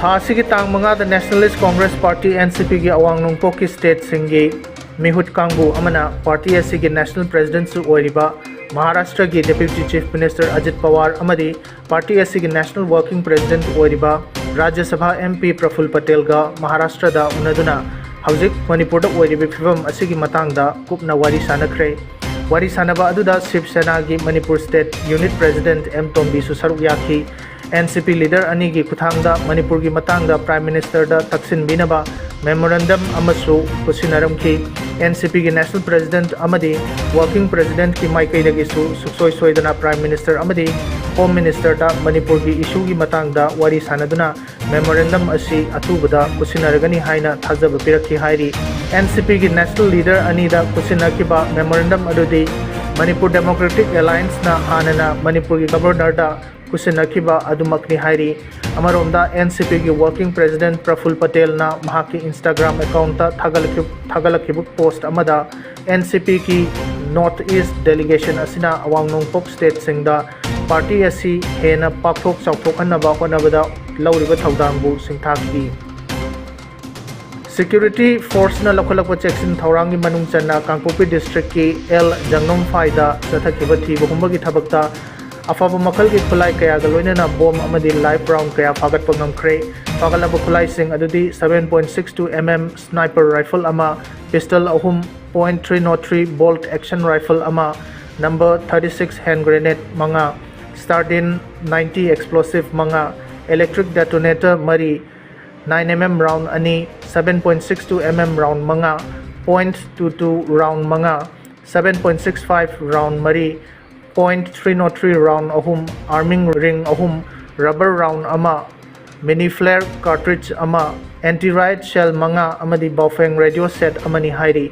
थासिगी तांग मंगादा nationalist Congress party NCP की अवांग नोंपोक की state सिंगी मिहुत कांगबू अमना party की नेशनल प्रेसिडेंट सु ओइरिबा महाराष्ट्र की deputy chief minister Ajit Pawar अमदी पार्टी की नेशनल वर्किंग प्रेसिडेंट ओइरिबा राज्यसभा एमपी प्रफुल्ल पटेल गा महाराष्ट्र दा उनदुना हौजिक मणिपुर दा ओइरिबा फिवम असिगी मतांगदा कुपना वारी सानखरे वारी सानबा अदुदा शिवसेना की Manipur state unit president M Tombi सु सरुक याखी एनसीपी लीडर अनी की खुथांगदा मणिपुर की मतांगदा प्राइम मिनिस्टर दा तक्सिन बिनबा मेमोरेंडम अमसु कुसिनरमखी एनसीपी की नेशनल प्रेसिडेंट अमदी वर्किंग प्रेसिडेंट की माइकैदगिसु सुक्सोय सोयदना प्राइम मिनिस्टर अमदी होम मिनिस्टर दा मणिपुर की इशू की मतांगदा वारी सानदुना मेमोरेंडम असी अथुबदा कुसिनरगनी हाइना थाजब पिरखी हाइरी एनसीपी की नेशनल लीडर अनीदा कुसिनरकिबा मेमोरेंडम अदुदी मणिपुर डेमोक्रेटिक अलायंस ना हानना मणिपुर की गवर्नर दा कुसिनरकिबा अदुमकनी हाइरी अमरोंदा एनसीपी की वर्किंग प्रेसिडेंट प्रफुल्ल पटेल ना महाकी इंस्टाग्राम अकाउंट थागलखिबु पोस्ट अमदा एनसीपी की नॉर्थ ईस्ट डेलीगेशन असिना अवांग नोंपोक स्टेट सिंगदा पार्टी असी हेना पाकथोक चाउथोकहनबा होनबदा लौरिबा थौदांगबु सिंथाकी सिक्योरिटी फोर्स ना लखलक चेक्सिन थौरांगी मनुंग चन्ना कांगपोपी डिस्ट्रिक्ट की एल जंगनोम फाइदा चथखिबा थीबहुंबगी थबकता अफब मखल की खुलाई कया लोनना बॉम लाइफ राउंड कया फागत नमख्रे फागलब खुलाई 7.62 mm स्नाइपर राइफल पिस्टल अहम .303 bolt action rifle number 36 hand grenade मंगा स्टारडिन 90 एक्सप्लोसिव मंगा इलेक्ट्रिक डेटोनेटर मरी 9 mm राउंड अनी 7.62 mm राउंड मंगा .22 राउंड मंगा 7.65 राउंड मरी .303 round um arming ring um rubber round mini flare cartridge anti riot shell मंगा बाउफेंग रेडियो सेट हाइरी